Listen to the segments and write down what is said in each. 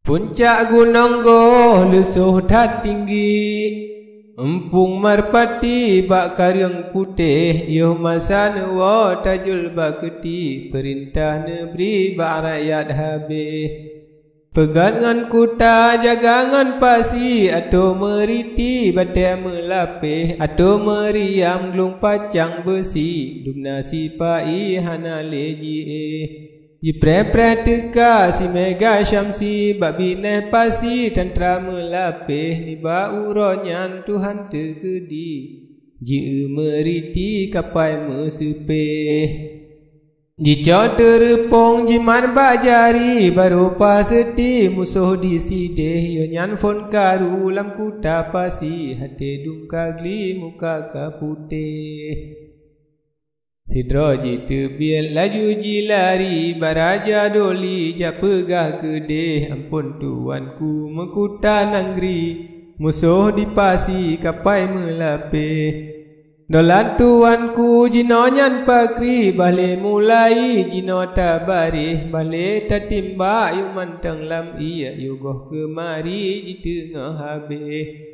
Puncak gunung Goh lusuh tat tinggi, empung merpati bak karyang putih, yuh masa nuwa tajul bakti, perintah negeri bak rakyat habis. Pegangan kuta jagangan pasi, atau meriti batai melapih, atau meriam glung pacang besi, dumna sipai hana leji Jipre-pre teka si mega syamsi, bak bineh pasi tantra melapih, ni ba uronyan Tuhan tekedi, ji meriti kapai mesepih. Jicok terepong jiman bajari, baru paseti musuh disideh, yonyan fon karu lam kuta pasi, hati dum kagli muka kaputih. Sidro jitu biar laju jilari, baraja doli ja pegah kedeh, ampun tuanku mekuta nanggri, musuh dipasi kapai melapih. Dolan tuanku jino nyan pakri, bale mulai jino tabari, bale tatimba yu mantang lam iya yugoh kemari jitu ngahabih.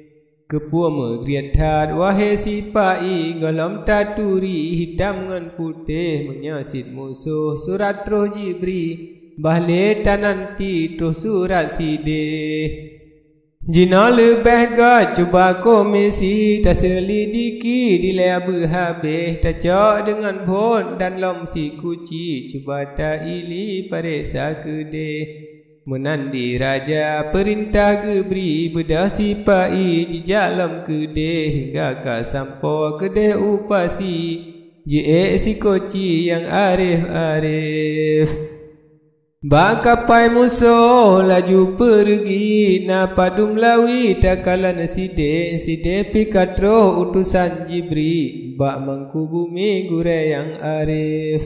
Kepua megriat tat wahai sipai, golom taturi hitam ngan putih, menyasit musuh surat roh jibri, bale tananti roh surat sideh. Jina lebih ga cuba komisi, tak selidiki dilea berhabis, tak cok dengan bon dan lom si kuci, cuba tak ili pariksa kedeh. Menandi raja perintah gebri, bedah sipai jejak lom kedeh, hingga ka sampo kedeh upasi, je si koci yang arif-arif. Bakapai musuh laju pergi, na padum lawi takalan sideh, sideh pikatro utusan jibri, bak mangku bumi gure yang arif.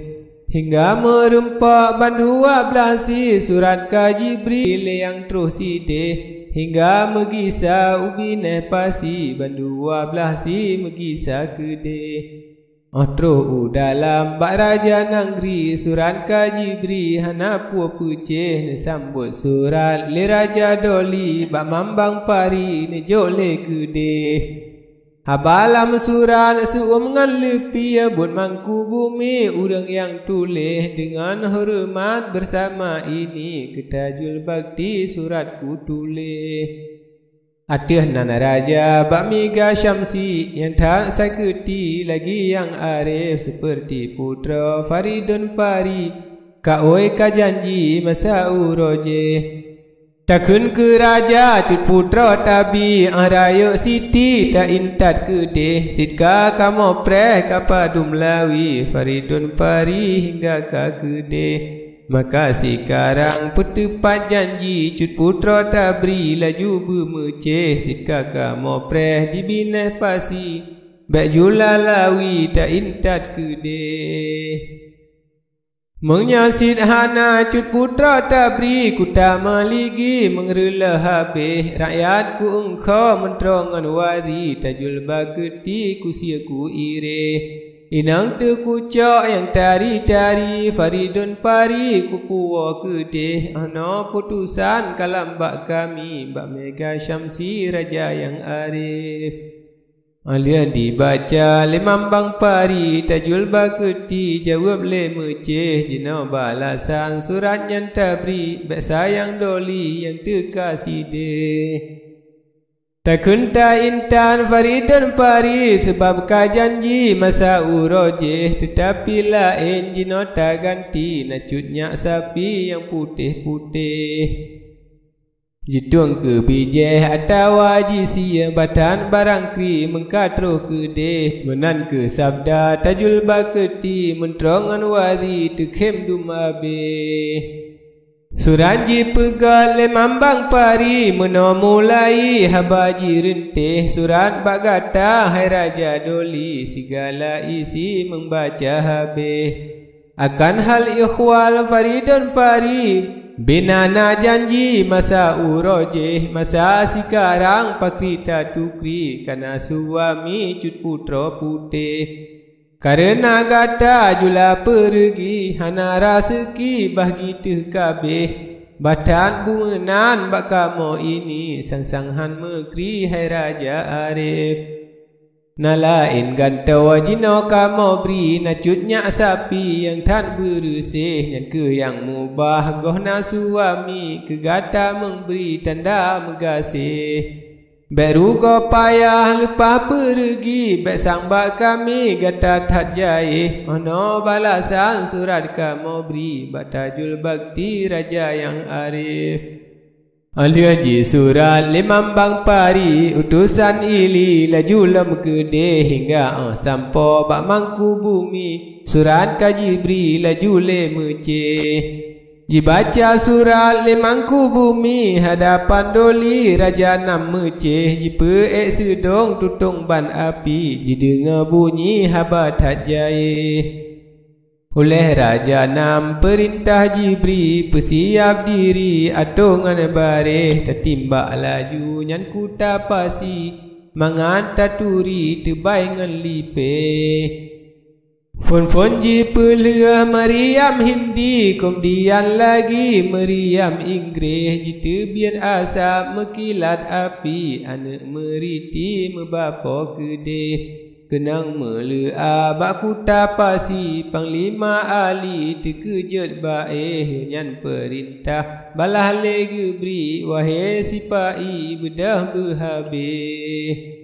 Hingga merempak bandua belasi, surat ka jibri yang terus sideh, hingga megisa ubineh pasi, bandua belasi megisa kedeh. Otro dalam bak raja nanggri, surat ka jibri hana puah pucih, sambut surat le raja doli, bak mambang pari ne jole kedeh. Habalam surat suum ngan lepi, bun mangku bumi urang yang tulis, dengan hormat bersama ini ketajul bakti suratku tulis. Atih nana raja bak miga syamsi, yang tak saketi lagi yang arif, seperti putra Faridun Pari, ka oi ka janji masa uroje. Takun ke raja cut putra tabi, raya siti tak intat kedeh, sitka kamo preh kapadum lawi, Faridun Pari hingga ka kedeh. Maka sekarang petepat janji, cut putra tabri laju bermeceh, sitka kamo preh dibineh pasi, bak julalawi tak intat kedeh. Menyasit hana cut putra tabri, kuta maligi mengerela habis, rakyatku engkau menterongan wari, tajul bakti kusiaku ireh. Inang terkucak yang tari-tari, Faridun Pari kupuwa kedeh, ana putusan kalam bak kami, bak mega syamsi raja yang arif. Alia dibaca le mambang pari, tajul bakti jawab le meceh, jina balasan surat yang tabri, bak sayang doli yang terkasih deh. Takun tak intan Faridun Pari, sebab ka janji masa urojeh, tetapi lain jino tak ganti, nacut nyak sapi yang putih-putih. Jitung ke bijeh atau wajisi yang batan barang kri mengkatro kedeh, menan ke sabda tajul bakti, menterongan wari tekhem dumabe. Suranji pegal le mambang pari, meno mulai habaji renteh, surat bagata hai raja doli, segala isi membaca habis. Akan hal ikhwal Faridun Pari, binana janji masa urojeh, masa sekarang pakrita tukri, karena suami cut putra putih. Karena gata jula pergi, hana raseki bahgi terkabeh, Batan bumenan baka mo ini sang-sanghan mekri hai Raja Arif. Nalain gantawa jino kamo beri najutnya sapi yang tan bersih yang ke yang mubah gohna suami kegata memberi tanda megasih. Beru go payah lepas pergi bek sang bak kami gata tat jai ono balasan surat kamo beri batajul bakti Raja yang Arif. Ali haji surat limam bang pari utusan ili laju lem gede hingga sampo bak mangku bumi surat kaji beri laju le mece. Dibaca surat limangku bumi hadapan doli Raja nam meceh jipe sedong tutung ban api jidengar bunyi habat jai. Oleh Raja nam perintah jibri persiap diri atongan bareh tertimbak laju nyan kuta pasi mangan taturi tebai ngan lipe. Fon ji peluah Meriam Hindi kemudian lagi Meriam Inggris ji tebian asap mekilat api anak meriti membapa gede kenang melea bak kuta pasi Panglima Ali terkejut baik nyan perintah balah legi beri wahai sipai bedah berhabis.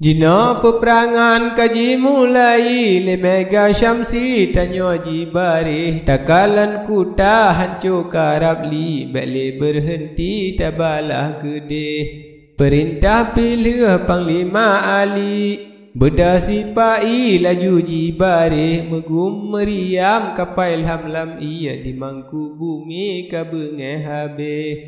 Jina peperangan kaji mulai le mega syamsi tanyo jibari takalan kuta hancur karab li bele berhenti tabalah gede perintah pilih Panglima Ali bedah sipai laju jibari megum meriam kapal hamlam ia di mangku bumi kabenge habis.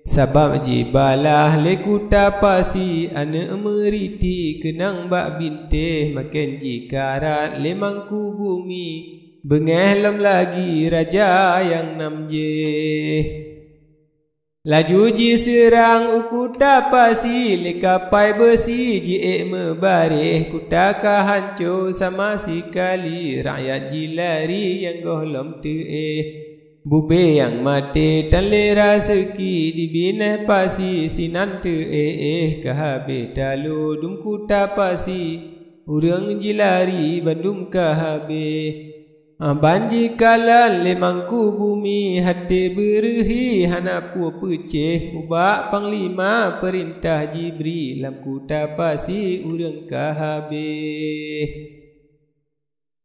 Sabab jibalah lekuta pasi anak meriti kenang bak binte makin jikarat lemangku bumi bengeh lam lagi Raja yang namje. Laju ji serang ukuta pasi lekapai besi ji mebareh kutaka hancur sama sekali rakyat ji lari yang gohlom tu'eh. Bube yang mati tan lera seki dibina pasi sinan te kahabe talu dum kuta pasi urang jilari bandum kahabe banji kalan lemangku bumi hati berhi hanapu peceh ubak Panglima perintah jibri lam kuta pasi urang kahabe.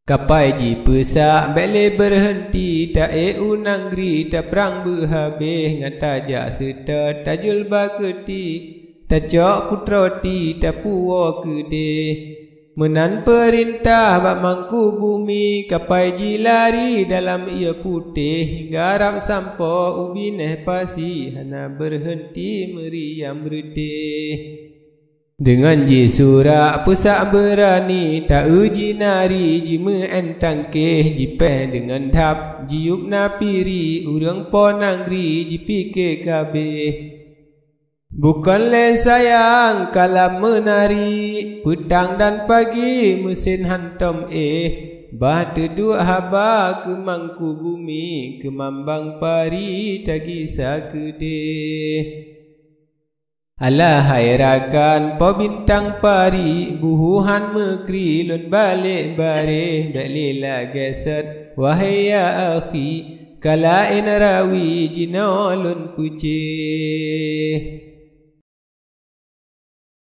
Kapai ji pesak bele berhenti tak unang gri tak perang berhabis ngata jak serta tajul baketi tak cok putroti tak puwa gede menan perintah bak mangku bumi kapai ji lari dalam ia putih garam sampo ubineh pasi hana berhenti Meriam berdeh. Dengan ji surak pusak berani tak uji nari ji meentang keh ji peh dengan thap ji yup napiri urang ponanggri ji pikir kabeh. Bukan len sayang kalam menari petang dan pagi mesin hantam bah terdua haba ke mangku bumi ke mambang pari tagi sakede. Alah hairakan po bintang pari buhuhan mekri lon balik bare dalila geset wahai ya akhi kala rawi jino lon pucih.